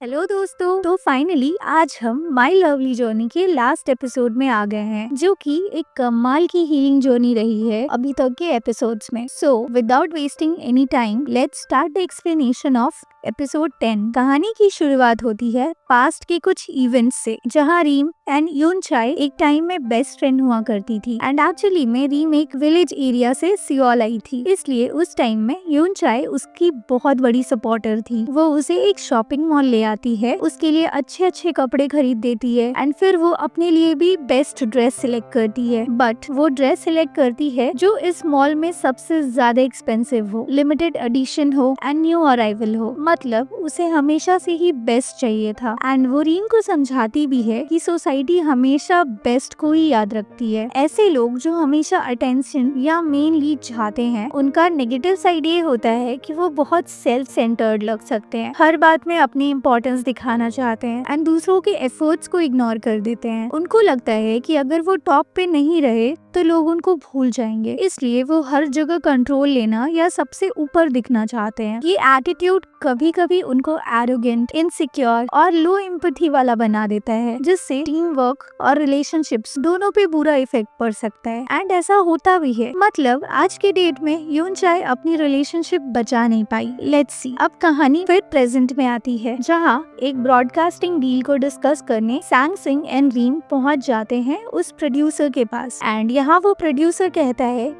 Hello दोस्तों, तो finally आज हम माई लवली जर्नी के लास्ट एपिसोड में आ गए हैं, जो कि एक कमाल की हीलिंग जर्नी रही है अभी तक के एपिसोड्स में। So without wasting any time, let's start the explanation of episode 10। कहानी की शुरुआत होती है पास्ट के कुछ इवेंट्स से, जहाँ रीम एंड यून चाय एक टाइम में बेस्ट फ्रेंड हुआ करती थी। एंड एक्चुअली में रीम एक विलेज एरिया से सियोल आई थी, इसलिए उस टाइम में यून चाय उसकी बहुत बड़ी सपोर्टर थी। वो उसे एक शॉपिंग मॉल ले आती है, उसके लिए अच्छे अच्छे कपड़े खरीद देती है एंड फिर वो अपने लिए भी बेस्ट ड्रेस सिलेक्ट करती है। बट वो ड्रेस सिलेक्ट करती है जो इस मॉल में सबसे ज्यादा एक्सपेंसिव हो, लिमिटेड एडिशन हो एंड न्यू अराइवल हो। मतलब उसे हमेशा से ही बेस्ट चाहिए था। एंड वो रीन को समझाती भी है कि सोसाइटी हमेशा बेस्ट को ही याद रखती है। ऐसे लोग जो हमेशा अटेंशन या मेन लीड चाहते हैं, उनका नेगेटिव साइड ये होता है कि वो बहुत सेल्फ सेंटर्ड लग सकते हैं, हर बात में अपनी इम्पोर्टेंस दिखाना चाहते हैं एंड दूसरों के एफर्ट्स को इग्नोर कर देते हैं। उनको लगता है कि अगर वो टॉप पे नहीं रहे तो लोग उनको भूल जाएंगे, इसलिए वो हर जगह कंट्रोल लेना या सबसे ऊपर दिखना चाहते हैं। ये एटीट्यूड कभी कभी उनको एरोगेंट, इनसिक्योर और लो एम्पैथी वाला बना देता है, जिससे टीम वर्क और रिलेशनशिप्स दोनों पे बुरा इफेक्ट पड़ सकता है। एंड ऐसा होता भी है। मतलब आज के डेट में यून चाय अपनी रिलेशनशिप बचा नहीं पाई। लेट्स सी, अब कहानी फिर प्रेजेंट में आती है, जहाँ एक ब्रॉडकास्टिंग डील को डिस्कस करने सांग सिंह एंड रीम पहुंच जाते हैं उस प्रोड्यूसर के पास। एंड यहाँ वो प्रोड्यूसर कहता है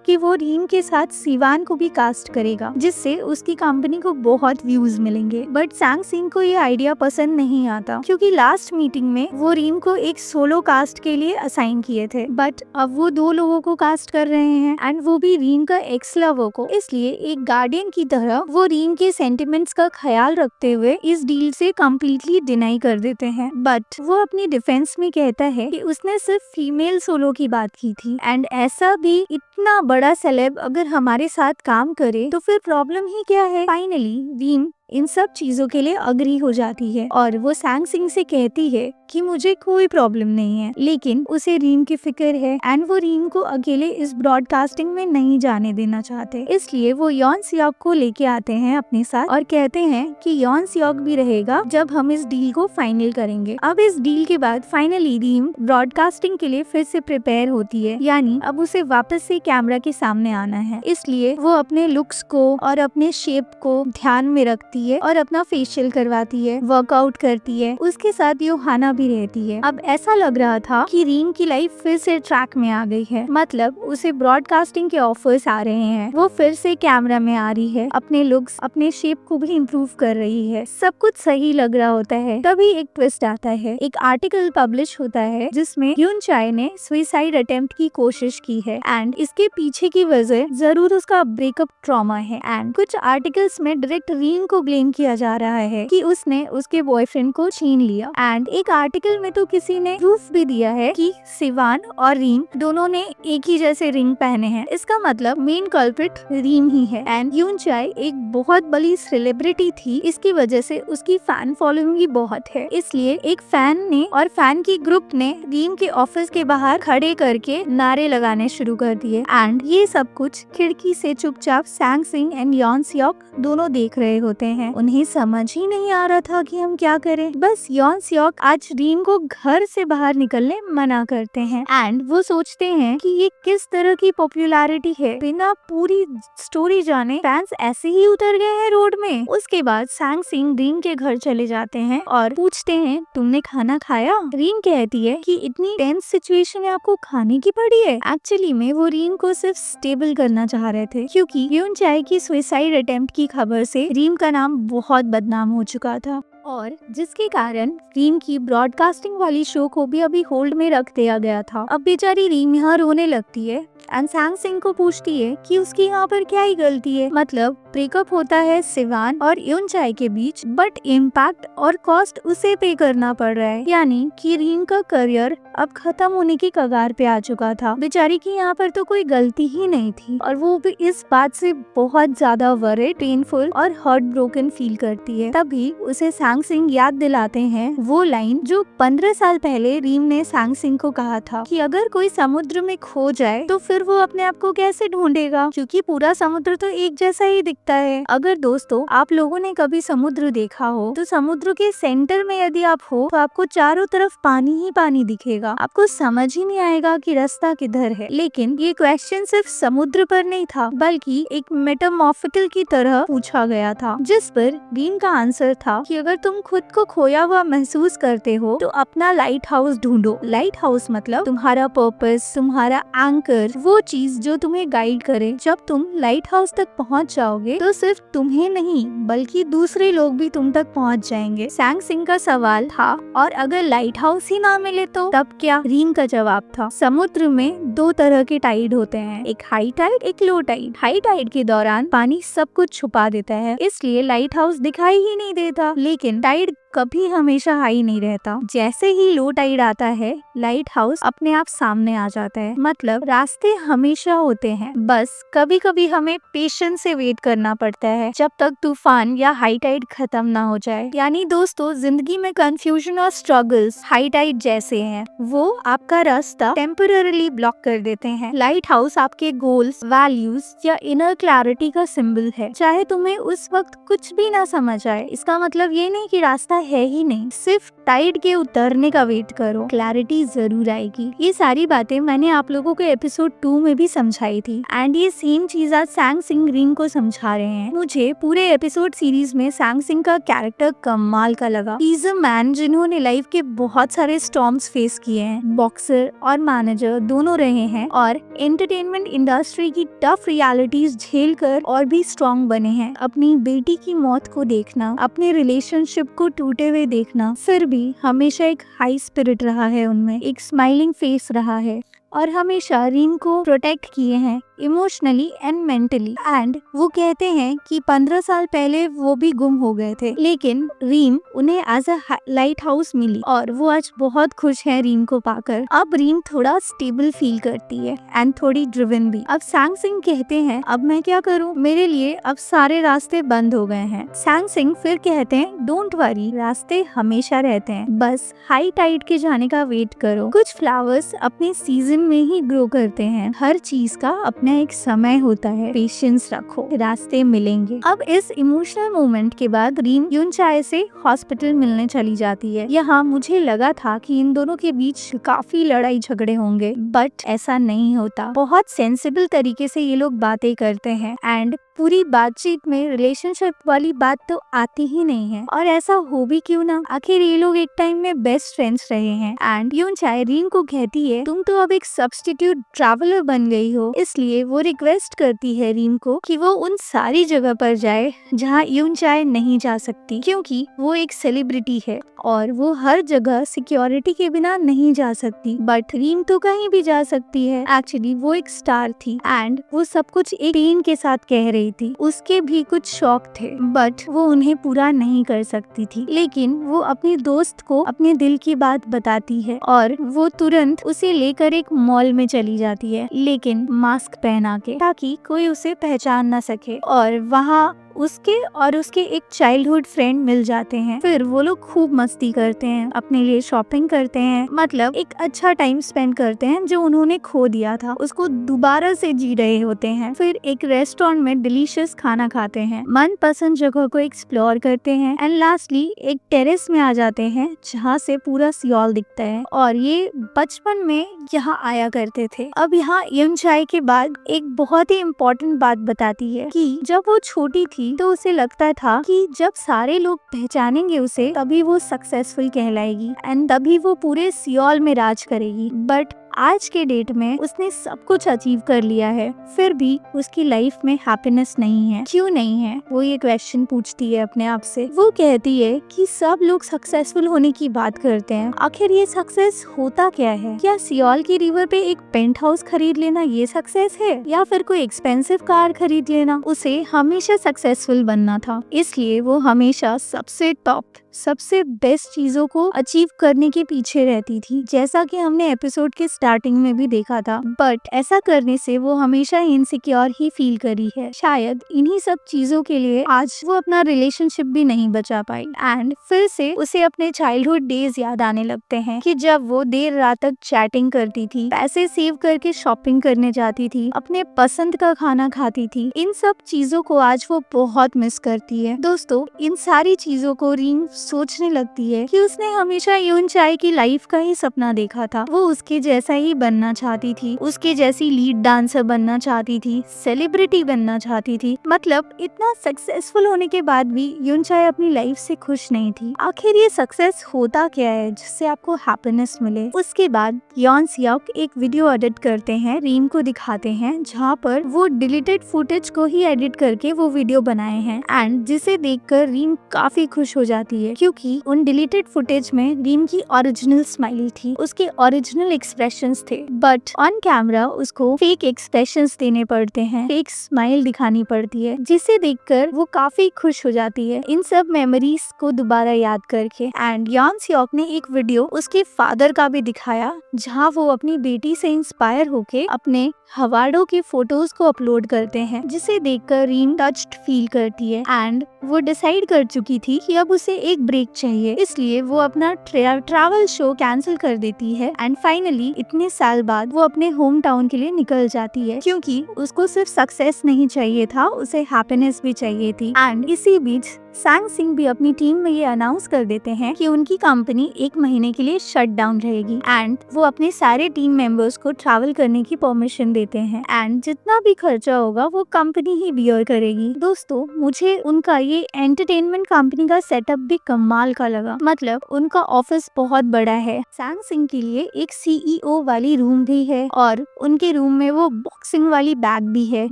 कि वो रीम के साथ सिवान को भी कास्ट करेगा, जिससे उसकी कंपनी को बहुत व्यूज मिलेंगे। बट सांग सिंह को ये आइडिया पसंद नहीं आता, क्योंकि लास्ट मीटिंग में वो रीम को एक सोलो कास्ट के लिए असाइन किए थे, बट अब वो दो लोगों को कास्ट कर रहे हैं एंड वो भी रीम का एक्स लवर को। इसलिए एक गार्डियन की तरह वो रीम के सेंटिमेंट्स का ख्याल रखते हुए इस डील से कम्प्लीटली डिनाई कर देते हैं। बट वो अपनी डिफेंस में कहता है कि उसने सिर्फ फीमेल सोलो की बात की थी एंड ऐसा भी इतना बड़ा सेलेब अगर हमारे साथ काम करे तो फिर प्रॉब्लम ही क्या है। फाइनली रीम इन सब चीजों के लिए अग्री हो जाती है और वो सांग सिंह से कहती है कि मुझे कोई प्रॉब्लम नहीं है, लेकिन उसे रीम की फिक्र है एंड वो रीम को अकेले इस ब्रॉडकास्टिंग में नहीं जाने देना चाहते। इसलिए वो यॉन सियोक को लेके आते हैं अपने साथ और कहते हैं कि यॉन सियोक भी रहेगा जब हम इस डील को फाइनल करेंगे। अब इस डील के बाद फाइनली रीम ब्रॉडकास्टिंग के लिए फिर से प्रिपेयर होती है, यानी अब उसे वापस से कैमरा के सामने आना है। इसलिए वो अपने लुक्स को और अपने शेप को ध्यान में रखती है और अपना फेशियल करवाती है, वर्कआउट करती है। उसके साथ योहाना भी रहती है। अब ऐसा लग रहा था कि रीम की लाइफ फिर से ट्रैक में आ गई है। मतलब उसे ब्रॉडकास्टिंग के ऑफर्स आ रहे हैं, वो फिर से कैमरा में आ रही है, अपने लुक्स, अपने शेप को भी इम्प्रूव कर रही है। सब कुछ सही लग रहा होता है, तभी एक ट्विस्ट आता है। एक आर्टिकल पब्लिश होता है जिसमें यून चाय ने सुसाइड अटेम्प्ट की कोशिश की है एंड इसके पीछे की वजह जरूर उसका ब्रेकअप ट्रॉमा है। एंड कुछ आर्टिकल्स में डायरेक्ट रीम को ब्लेम किया जा रहा है कि उसने उसके बॉयफ्रेंड को छीन लिया। एंड एक आर्टिकल में तो किसी ने प्रूफ भी दिया है कि सिवान और रीम दोनों ने एक ही जैसे रिंग पहने हैं। इसका मतलब मेन कल्प्रिट रीम ही है। एंड यून चाय एक बहुत बड़ी सेलिब्रिटी थी, इसकी वजह से उसकी फैन फॉलोइंग भी बहुत है। इसलिए एक फैन ने और फैन की ग्रुप ने रीम के ऑफिस के बाहर खड़े करके नारे लगाने शुरू कर दिए। एंड ये सब कुछ खिड़की से चुपचाप सांग सिंह एंड यॉन सियोक दोनों देख रहे होते हैं। उन्हें समझ ही नहीं आ रहा था कि हम क्या करें। बस यॉन सियोक आज रीम को घर से बाहर निकलने मना करते हैं एंड वो सोचते हैं कि ये किस तरह की पॉपुलैरिटी है, बिना पूरी स्टोरी जाने फैंस ऐसे ही उतर गए हैं रोड में। उसके बाद सांग सिंह रीम के घर चले जाते हैं और पूछते हैं, तुमने खाना खाया? रीम कहती है कि इतनी टेंस सिचुएशन में आपको खाने की पड़ी है। एक्चुअली में वो रीम को सिर्फ स्टेबल करना चाह रहे थे, क्योंकि यून चाय की सुसाइड अटेम्प्ट की खबर से रीम का नाम बहुत बदनाम हो चुका था और जिसके कारण रीम की ब्रॉडकास्टिंग वाली शो को भी अभी होल्ड में रख दिया गया था। अब बेचारी रीम यहाँ रोने लगती है एंड सांग सिंह को पूछती है कि उसकी यहाँ पर क्या ही गलती है। मतलब ब्रेकअप होता है सिवान और यून चाय के बीच, बट इम्पैक्ट और कॉस्ट उसे पे करना पड़ रहा है, यानी कि रीम का करियर अब खत्म होने की कगार पे आ चुका था। बेचारी की यहाँ पर तो कोई गलती ही नहीं थी और वो भी इस बात से बहुत ज्यादा वरीड, पेनफुल और हार्ट ब्रोकन फील करती है। तभी उसे सांग सिंह याद दिलाते हैं वो लाइन जो 15 साल पहले रीम ने सांग सिंह को कहा था कि अगर कोई समुद्र में खो जाए तो फिर वो अपने आप को कैसे ढूंढेगा, क्योंकि पूरा समुद्र तो एक जैसा ही दिखता दिखता है। अगर दोस्तों आप लोगों ने कभी समुद्र देखा हो तो समुद्र के सेंटर में यदि आप हो तो आपको चारों तरफ पानी ही पानी दिखेगा, आपको समझ ही नहीं आएगा कि रास्ता किधर है। लेकिन ये क्वेश्चन सिर्फ समुद्र पर नहीं था बल्कि एक मेटामॉर्फिकल की तरह पूछा गया था, जिस पर रीन का आंसर था कि अगर तुम खुद को खोया हुआ महसूस करते हो तो अपना लाइट हाउस ढूंढो। लाइट हाउस मतलब तुम्हारा पर्पस, तुम्हारा एंकर, वो चीज जो तुम्हें गाइड करे। जब तुम लाइट हाउस तक पहुंच जाओगे तो सिर्फ तुम्हें नहीं बल्कि दूसरे लोग भी तुम तक पहुंच जाएंगे। सैंग सिंह का सवाल था, और अगर लाइट हाउस ही ना मिले तो तब क्या? रीन का जवाब था, समुद्र में दो तरह के टाइड होते हैं, एक हाई टाइड, एक लो टाइड। हाई टाइड के दौरान पानी सब कुछ छुपा देता है, इसलिए लाइट हाउस दिखाई ही नहीं देता। लेकिन टाइड कभी हमेशा हाई नहीं रहता। जैसे ही लो टाइड आता है लाइट हाउस अपने आप सामने आ जाता है। मतलब रास्ते हमेशा होते हैं, बस कभी कभी हमें पेशेंस से वेट करना पड़ता है जब तक तूफान या हाई टाइड खत्म ना हो जाए। यानी दोस्तों जिंदगी में कंफ्यूजन और स्ट्रगल्स हाई टाइड जैसे हैं, वो आपका रास्ता टेम्पररीली ब्लॉक कर देते हैं। लाइट हाउस आपके गोल्स, वैल्यूज या इनर क्लैरिटी का सिंबल है। चाहे तुम्हें उस वक्त कुछ भी ना समझ आए, इसका मतलब ये नहीं कि रास्ता है ही नहीं, सिर्फ टाइड के उतरने का वेट करो, क्लैरिटी जरूर आएगी। ये सारी बातें मैंने आप लोगों को एपिसोड 2 में भी समझाई थी एंड ये सेम चीज आज सैंग सिंह रीन को समझा रहे हैं। मुझे पूरे एपिसोड सीरीज में सैंग सिंह का कैरेक्टर कमाल का लगा। ही इज अ मैन जिन्होंने लाइफ के बहुत सारे स्टॉर्म्स फेस किए हैं, बॉक्सर और मैनेजर दोनों रहे हैं और एंटरटेनमेंट इंडस्ट्री की टफ रियलिटीज झेल कर और भी स्ट्रॉन्ग बने हैं। अपनी बेटी की मौत को देखना, अपने रिलेशनशिप को टूटे हुए देखना, फिर भी हमेशा एक हाई स्पिरिट रहा है उनमें, एक स्माइलिंग फेस रहा है और हमेशा रीन को प्रोटेक्ट किए हैं इमोशनली एंड मेंटली। एंड वो कहते हैं कि 15 साल पहले वो भी गुम हो गए थे, लेकिन रीन उन्हें एज अ लाइट हाउस मिली और वो आज बहुत खुश है रीन को पाकर। अब रीन थोड़ा स्टेबल फील करती है एंड थोड़ी ड्रिवन भी। अब सैंग सिंह कहते हैं, अब मैं क्या करूं, मेरे लिए अब सारे रास्ते बंद हो गए हैं। सैंग सिंह फिर कहते हैं, डोंट वरी, रास्ते हमेशा रहते हैं, बस हाई टाइड के जाने का वेट करो। कुछ फ्लावर्स अपने सीजन में ही ग्रो करते हैं, हर चीज का अपना एक समय होता है, पेशेंस रखो, रास्ते मिलेंगे। अब इस इमोशनल मोमेंट के बाद रीन यूनचाए से हॉस्पिटल मिलने चली जाती है। यहाँ मुझे लगा था कि इन दोनों के बीच काफी लड़ाई झगड़े होंगे, बट ऐसा नहीं होता। बहुत सेंसिबल तरीके से ये लोग बातें करते हैं एंड पूरी बातचीत में रिलेशनशिप वाली बात तो आती ही नहीं है। और ऐसा हो भी क्यों ना, आखिर ये लोग एक टाइम में बेस्ट फ्रेंड्स रहे हैं। एंड यूनचाए रीन को कहती है, तुम तो अब एक सब्स्टिट्यूट ट्रैवलर बन गई हो, इसलिए वो रिक्वेस्ट करती है रीन को कि वो उन सारी जगह पर जाए जहाँ यूनचाए नहीं जा सकती, क्योंकि वो एक सेलिब्रिटी है और वो हर जगह सिक्योरिटी के बिना नहीं जा सकती। बट रीन तो कहीं भी जा सकती है। एक्चुअली वो एक स्टार थी एंड वो सब कुछ एक पेन के साथ कह रही थी। उसके भी कुछ शौक थे बट वो उन्हें पूरा नहीं कर सकती थी। लेकिन वो अपने दोस्त को अपने दिल की बात बताती है और वो तुरंत उसे लेकर एक मॉल में चली जाती है, लेकिन मास्क पहना के, ताकि कोई उसे पहचान न सके। और वहाँ उसके और उसके एक चाइल्डहुड फ्रेंड मिल जाते हैं। फिर वो लोग खूब मस्ती करते हैं, अपने लिए शॉपिंग करते हैं, मतलब एक अच्छा टाइम स्पेंड करते हैं जो उन्होंने खो दिया था, उसको दोबारा से जी रहे होते हैं। फिर एक रेस्टोरेंट में डिलीशियस खाना खाते हैं, मन पसंद जगह को एक्सप्लोर करते हैं एंड लास्टली एक टेरेस में आ जाते हैं जहाँ से पूरा सियोल दिखता है। और ये बचपन में यहाँ आया करते थे। अब यहाँ यूनचाए के बाद एक बहुत ही इम्पोर्टेंट बात बताती है कि जब वो छोटी थी तो उसे लगता था कि जब सारे लोग पहचानेंगे उसे तभी वो सक्सेसफुल कहलाएगी एंड तभी वो पूरे सियोल में राज करेगी। बट आज के डेट में उसने सब कुछ अचीव कर लिया है, फिर भी उसकी लाइफ में हैप्पीनेस नहीं है। क्यों नहीं है, वो ये क्वेश्चन पूछती है अपने आप से। वो कहती है कि सब लोग सक्सेसफुल होने की बात करते हैं, आखिर ये सक्सेस होता क्या है? क्या सियोल की रिवर पे एक पेंट हाउस खरीद लेना ये सक्सेस है, या फिर कोई एक्सपेंसिव कार खरीद लेना? उसे हमेशा सक्सेसफुल बनना था, इसलिए वो हमेशा सबसे टॉप सबसे बेस्ट चीजों को अचीव करने के पीछे रहती थी, जैसा कि हमने एपिसोड के स्टार्टिंग में भी देखा था। बट ऐसा करने से वो हमेशा इनसिक्योर ही फील करी है। शायद इन्हीं सब चीजों के लिए आज वो अपना रिलेशनशिप भी नहीं बचा पाई। एंड फिर से उसे अपने चाइल्डहुड डेज याद आने लगते हैं कि जब वो देर रात तक चैटिंग करती थी, पैसे सेव करके शॉपिंग करने जाती थी, अपने पसंद का खाना खाती थी। इन सब चीजों को आज वो बहुत मिस करती है। दोस्तों, इन सारी चीजों को रीम सोचने लगती है कि उसने हमेशा यून चाय की लाइफ का ही सपना देखा था। वो उसके जैसा ही बनना चाहती थी, उसके जैसी लीड डांसर बनना चाहती थी, सेलिब्रिटी बनना चाहती थी। मतलब इतना सक्सेसफुल होने के बाद भी यून चाय अपनी लाइफ से खुश नहीं थी। आखिर ये सक्सेस होता क्या है जिससे आपको हैप्पीनेस मिले? उसके बाद यॉन सियोक एक वीडियो एडिट करते हैं, रीम को दिखाते हैं, जहाँ पर वो डिलीटेड फुटेज को ही एडिट करके वो वीडियो बनाए हैं। एंड जिसे देखकर रीम काफी खुश हो जाती है, क्योंकि उन डिलीटेड फुटेज में रीम की ओरिजिनल स्माइल थी, उसके ओरिजिनल एक्सप्रेशंस थे। बट ऑन कैमरा उसको फेक एक्सप्रेशंस देने पड़ते हैं, फेक स्माइल दिखानी पड़ती है, जिसे देखकर वो काफी खुश हो जाती है इन सब मेमोरीज को दोबारा याद करके। एंड यॉन सियोक ने एक वीडियो उसके फादर का भी दिखाया, जहाँ वो अपनी बेटी से इंस्पायर होके अपने हवाड़ों की फोटोज को अपलोड करते हैं, जिसे देखकर रीम टच्ड फील करती है। एंड वो डिसाइड कर चुकी थी कि अब उसे एक ब्रेक चाहिए, इसलिए वो अपना ट्रैवल शो कैंसिल कर देती है। एंड फाइनली इतने साल बाद वो अपने होम टाउन के लिए निकल जाती है, क्योंकि उसको सिर्फ सक्सेस नहीं चाहिए था, उसे हैप्पीनेस भी चाहिए थी। एंड इसी बीच सांग सिंह भी अपनी टीम में ये अनाउंस कर देते हैं कि उनकी कंपनी 1 महीने के लिए शट डाउन रहेगी। एंड वो अपने सारे टीम मेंबर्स को ट्रैवल करने की परमिशन देते हैं। एंड जितना भी खर्चा होगा वो कंपनी ही बियर करेगी। दोस्तों, मुझे उनका ये एंटरटेनमेंट कंपनी का सेटअप भी कमाल का लगा। मतलब उनका ऑफिस बहुत बड़ा है, सांग सिंह के लिए एक CEO वाली रूम भी है, और उनके रूम में वो बॉक्सिंग वाली बैग भी है।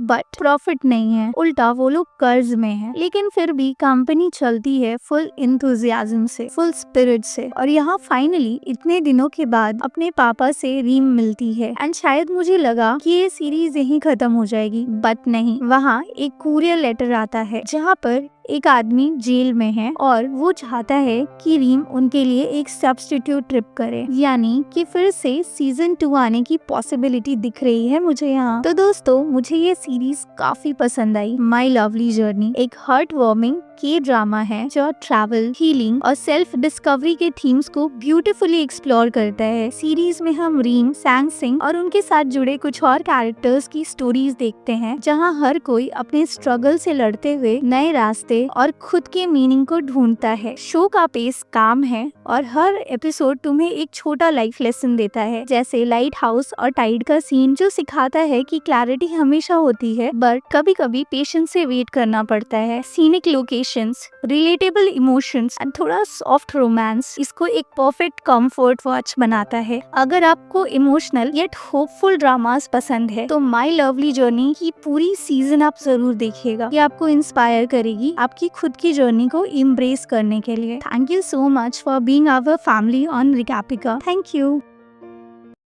बट प्रॉफिट नहीं है, उल्टा वो लोग कर्ज में है। लेकिन फिर भी कंपनी चलती है फुल इंथुजियाज्म से, फुल स्पिरिट से। और यहाँ फाइनली इतने दिनों के बाद अपने पापा से रीम मिलती है। एंड शायद मुझे लगा कि ये सीरीज यहीं खत्म हो जाएगी, बट नहीं। वहाँ एक कुरियर लेटर आता है, जहाँ पर एक आदमी जेल में है और वो चाहता है कि रीम उनके लिए एक सब्स्टिट्यूट ट्रिप करे, यानी कि फिर से सीजन 2 आने की पॉसिबिलिटी दिख रही है मुझे यहाँ। तो दोस्तों, मुझे ये सीरीज काफी पसंद आई। माई लवली जर्नी एक हार्ट वार्मिंग के ड्रामा है जो ट्रैवल, हीलिंग और सेल्फ डिस्कवरी के थीम्स को ब्यूटीफुली एक्सप्लोर करता है। सीरीज में हम रीम, सांग सिंह और उनके साथ जुड़े कुछ और कैरेक्टर्स की स्टोरीज देखते हैं, जहाँ हर कोई अपने स्ट्रगल से लड़ते हुए नए रास्ते और खुद के मीनिंग को ढूंढता है। शो का पेस काम है और हर एपिसोड तुम्हें एक छोटा लाइफ लेसन देता है, जैसे लाइट हाउस और टाइड का सीन, जो सिखाता है कि क्लैरिटी हमेशा होती है, बट कभी कभी पेशेंस से वेट करना पड़ता है। Scenic locations, relatable emotions and थोड़ा सॉफ्ट रोमांस इसको एक परफेक्ट कंफर्ट वॉच बनाता है। अगर आपको इमोशनल येट होपफुल ड्रामास पसंद है तो माई लवली जर्नी की पूरी सीजन आप जरूर देखिएगा। ये आपको इंस्पायर करेगी आपकी खुद की जर्नी को इम्ब्रेस करने के लिए। Thank you so much for being our family on रिकैपिका। Thank you.